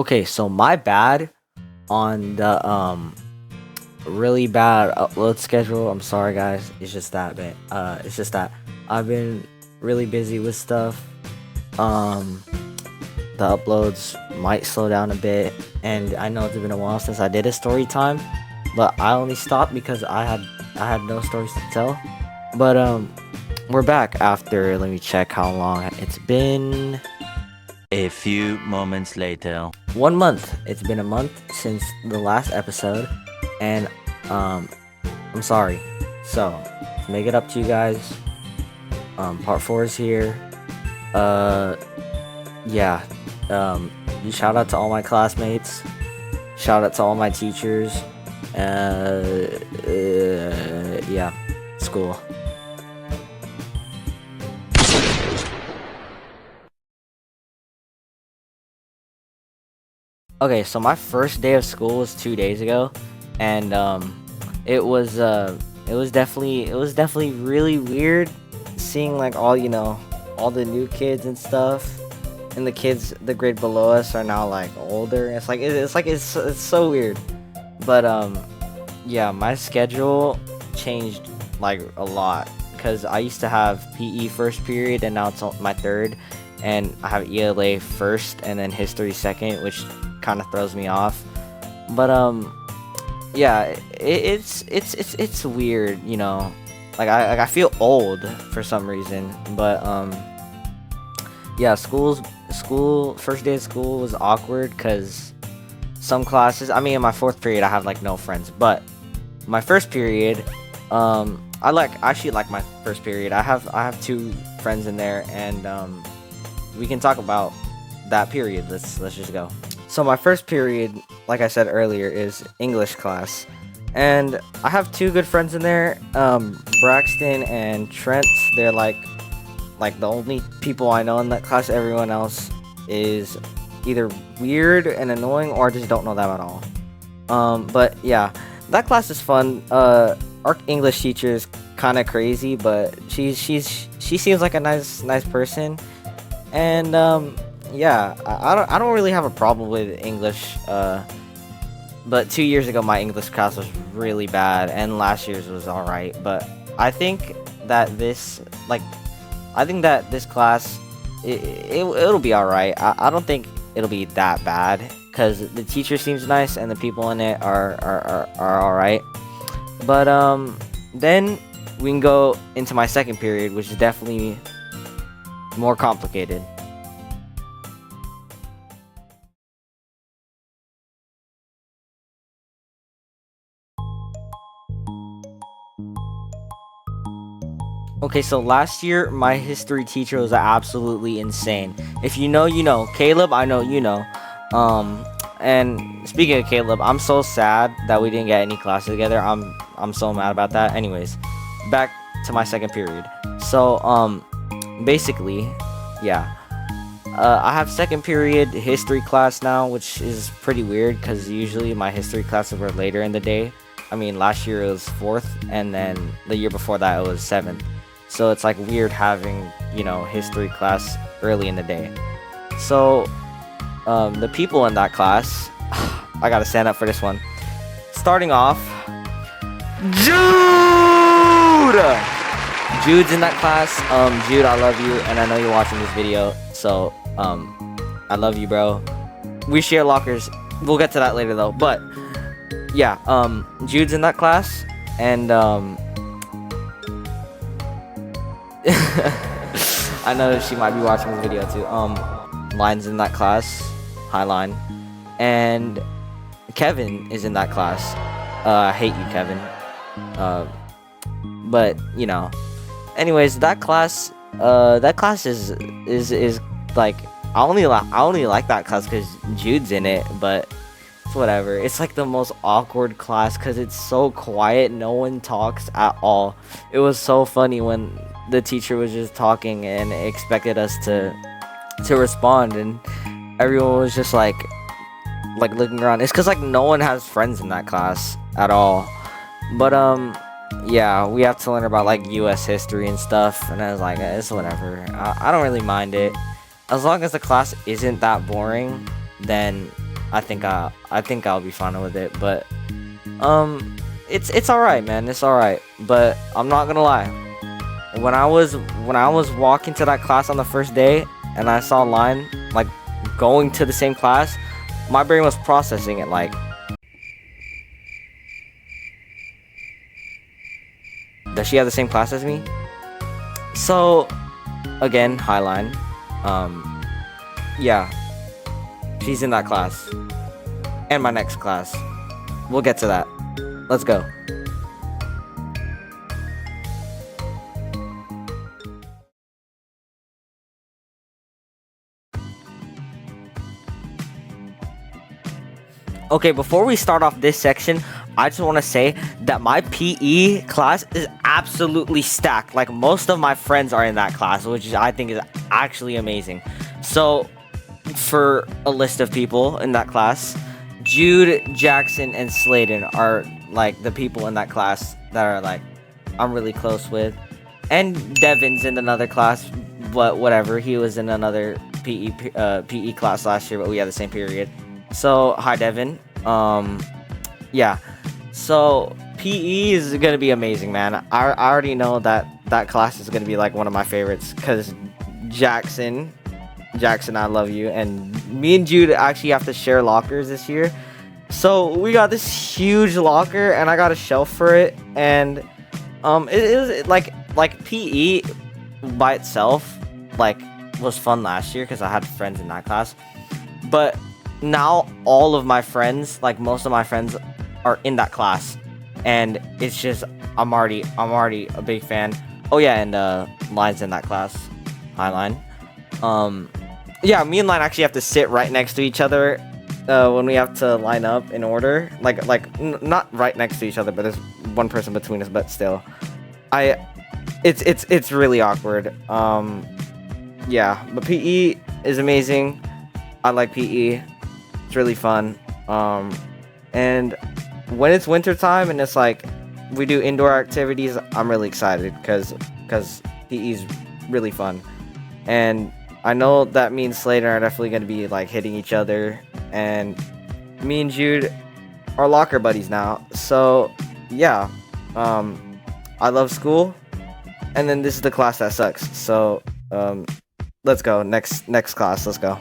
Okay, so my bad on the really bad upload schedule. I'm sorry guys. It's just that man. It's just that I've been really busy with stuff. Um the uploads might slow down a bit, and I know it's been a while since I did a story time, but I only stopped because I had no stories to tell. But we're back after, let me check how long it's been. A few moments later. 1 month. It's been a month since the last episode, and I'm sorry. So, to make it up to you guys, part 4 is here. Yeah. Shout out to all my classmates. Shout out to all my teachers. Yeah. School. Okay, so my first day of school was 2 days ago, and it was definitely really weird seeing like all the new kids and stuff, and the grade below us are now like older. It's so weird, but yeah, my schedule changed like a lot because I used to have PE first period, and now it's my third, and I have ELA first and then history second, which kind of throws me off. But yeah, it's weird, like I feel old for some reason. But yeah, school first day of school was awkward because some classes, I mean, in my fourth period I have like no friends, but my first period, I actually like my first period. I have two friends in there, and we can talk about that period. Let's just go. So my first period, like I said earlier, is English class, and I have two good friends in there, Braxton and Trent. They're like the only people I know in that class. Everyone else is either weird and annoying, or I just don't know them at all. But yeah, that class is fun. Our English teacher is kind of crazy, but she seems like a nice person, and yeah, I don't really have a problem with English. But 2 years ago my English class was really bad, and last year's was all right. But I think that this class, it'll be all right. I don't think it'll be that bad because the teacher seems nice and the people in it are all right. But then we can go into my second period, which is definitely more complicated. Okay, so last year my history teacher was absolutely insane. If you know, you know. Caleb, I know you know. And speaking of Caleb, I'm so sad that we didn't get any classes together. I'm so mad about that. Anyways, back to my second period. So basically, yeah. I have second period history class now, which is pretty weird because usually my history classes were later in the day. I mean, last year it was 4th, and then the year before that it was 7th. So it's like weird having, history class early in the day. So the people in that class, I gotta stand up for this one. Starting off, Jude! Jude's in that class. Jude, I love you, and I know you're watching this video, so I love you, bro. We share lockers. We'll get to that later though. But yeah, Jude's in that class, and I know she might be watching this video too. Line's in that class. Hi, Line. And Kevin is in that class. I hate you, Kevin. But anyways, that class is like, I only like that class because Jude's in it, but it's whatever. It's like the most awkward class because it's so quiet. No one talks at all. It was so funny when the teacher was just talking and expected us to respond, and everyone was just like looking around. It's because like no one has friends in that class at all. But yeah, we have to learn about like US history and stuff, and I was like, it's whatever. I don't really mind it as long as the class isn't that boring. Then I think I'll be fine with it. But it's all right, man. It's all right. But I'm not gonna lie. When I was walking to that class on the first day and I saw line like going to the same class, my brain was processing it like, does she have the same class as me? So again, Highline. Yeah, she's in that class and my next class. We'll get to that. Let's go. Okay, before we start off this section, I just want to say that my PE class is absolutely stacked. Like, most of my friends are in that class, which I think is actually amazing. So, for a list of people in that class, Jude, Jackson, and Sladen are like the people in that class that are like I'm really close with. And Devin's in another class, but whatever. He was in another PE class last year, but we had the same period. So, hi Devin. Yeah. So, PE is gonna be amazing, man. I already know that class is gonna be like one of my favorites because Jackson, I love you, and me and Jude actually have to share lockers this year. So we got this huge locker, and I got a shelf for it, and it is like PE by itself like was fun last year because I had friends in that class, but now all of my friends, like most of my friends, are in that class, and it's just I'm already a big fan. Oh yeah, and Line's in that class. Hi Line. Yeah, me and Line actually have to sit right next to each other when we have to line up in order. Not right next to each other, but there's one person between us. But still, it's really awkward. Yeah, but PE is amazing. I like PE. It's really fun. And when it's winter time and it's like we do indoor activities, I'm really excited because PE is really fun. And I know that me and Slater are definitely going to be like hitting each other, and me and Jude are locker buddies now. So yeah, I love school, and then this is the class that sucks. So let's go next class. Let's go.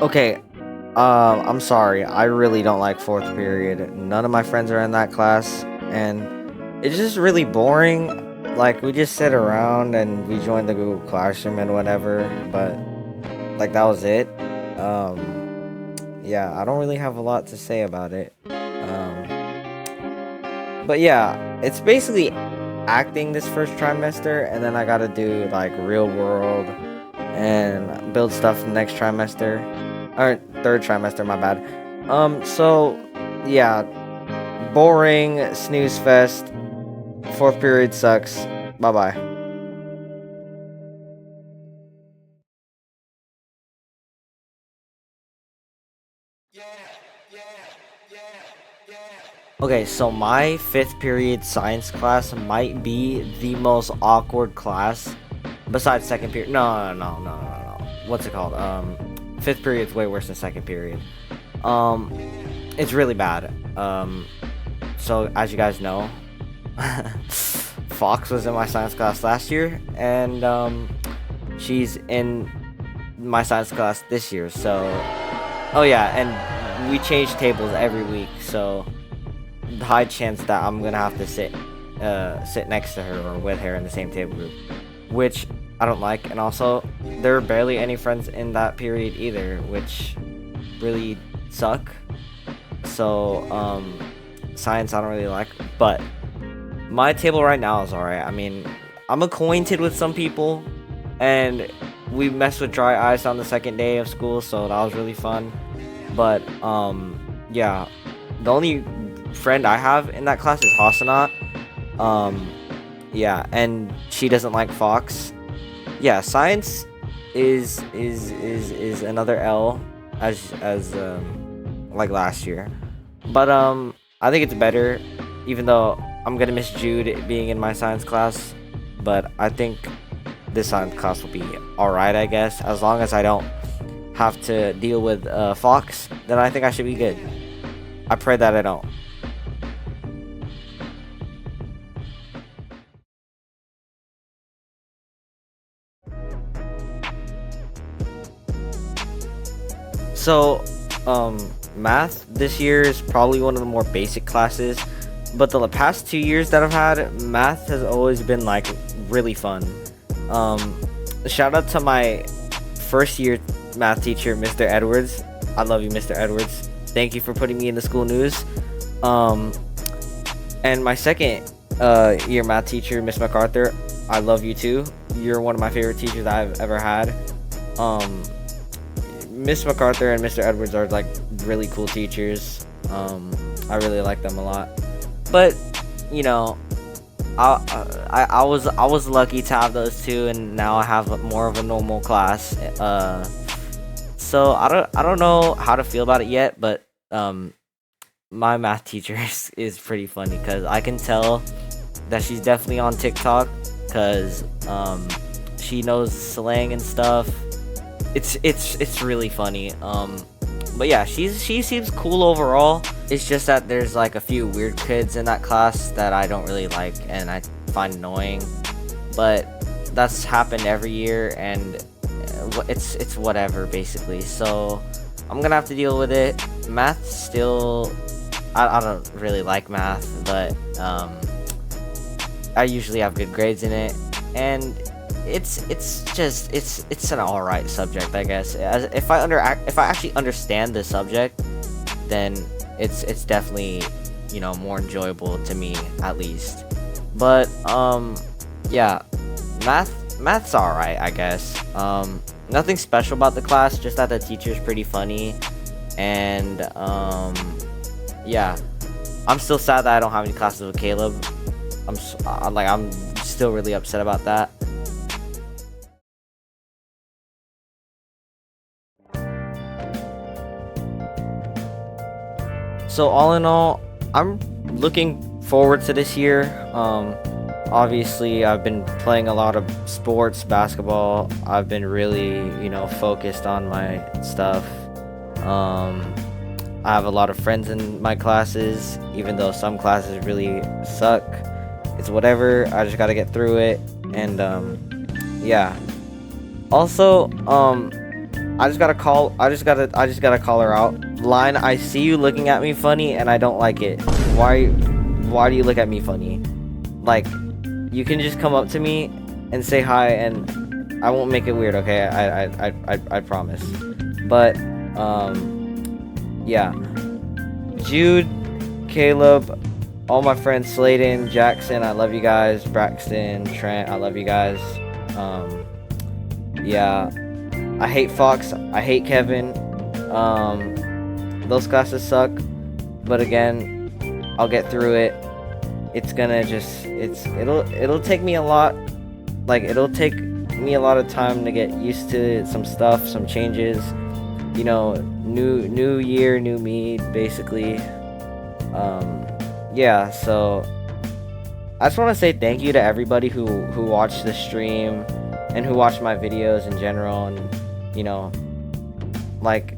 Okay, I'm sorry. I really don't like fourth period. None of my friends are in that class, and it's just really boring. Like, we just sit around and we join the Google Classroom and whatever, but like that was it. Yeah, I don't really have a lot to say about it. But yeah, it's basically acting this first trimester, and then I gotta do like real world and build stuff next trimester. Or third trimester, my bad. So yeah, boring, snooze fest. Fourth period sucks. Bye bye. Okay, so my fifth period science class might be the most awkward class besides second period. No. What's it called? Fifth period's way worse than second period. It's really bad. So as you guys know, Fox was in my science class last year, and she's in my science class this year. So, oh yeah, and we change tables every week, so the high chance that I'm gonna have to sit next to her or with her in the same table group, which I don't like. And also, there are barely any friends in that period either, which really suck. So science I don't really like, but my table right now is alright. I mean, I'm acquainted with some people, and we messed with dry ice on the second day of school, so that was really fun. But yeah, the only friend I have in that class is Hasanat. Yeah, and she doesn't like Fox. Yeah, science is another L as like last year. But I think it's better, even though I'm gonna miss Jude being in my science class. But I think this science class will be alright, I guess. As long as I don't have to deal with Fox, then I think I should be good. I pray that I don't. So, math this year is probably one of the more basic classes, but the past 2 years that I've had, math has always been like really fun. Shout out to my first year math teacher, Mr. Edwards. I love you, Mr. Edwards. Thank you for putting me in the school news. And my second year math teacher, Miss MacArthur. I love you too. You're one of my favorite teachers I've ever had. Miss MacArthur and Mr. Edwards are like really cool teachers. I really like them a lot. But you know, I was lucky to have those two, and now I have more of a normal class. So I don't know how to feel about it yet, but my math teacher is pretty funny because I can tell that she's definitely on TikTok because she knows slang and stuff. It's really funny. But yeah, she seems cool overall. It's just that there's like a few weird kids in that class that I don't really like and I find annoying. But that's happened every year, and it's whatever basically. So I'm gonna have to deal with it. Math still, I don't really like math, but I usually have good grades in it, and it's an alright subject, I guess. If I actually understand the subject, then it's definitely, you know, more enjoyable to me at least. But yeah, math's alright, I guess. Nothing special about the class, just that the teacher's pretty funny, and yeah, I'm still sad that I don't have any classes with Caleb. I'm still really upset about that. So all in all, I'm looking forward to this year. Obviously, I've been playing a lot of sports, basketball. I've been really, you know, focused on my stuff. I have a lot of friends in my classes, even though some classes really suck. It's whatever. I just gotta get through it, and yeah. Also, I just gotta call her out. Line, I see you looking at me funny, and I don't like it. Why do you look at me funny? Like, you can just come up to me and say hi, and I won't make it weird, okay? I promise. But yeah. Jude, Caleb, all my friends, Sladen, Jackson, I love you guys. Braxton, Trent, I love you guys. Yeah. I hate Fox. I hate Kevin. Those classes suck. But again, I'll get through it. It's gonna it'll take me a lot. Like, it'll take me a lot of time to get used to some stuff, some changes. You know, new year, new me, basically. Yeah, so I just want to say thank you to everybody who watched the stream and who watched my videos in general, and you know, like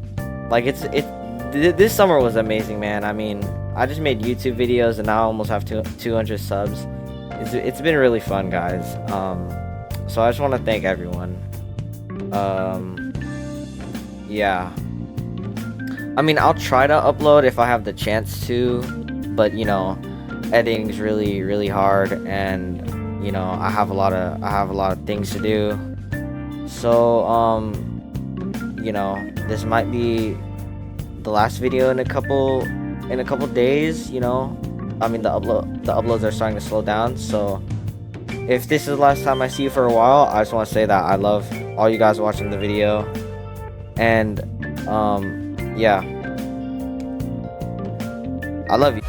this summer was amazing, man. I mean, I just made YouTube videos and now I almost have 200 subs. It's been really fun, guys. So I just want to thank everyone. Yeah. I mean, I'll try to upload if I have the chance to, but you know, editing's really, really hard, and you know, I have a lot of things to do. So you know, this might be the last video in a couple days. You know, I mean, the uploads are starting to slow down. So if this is the last time I see you for a while, I just want to say that I love all you guys watching the video, and yeah, I love you.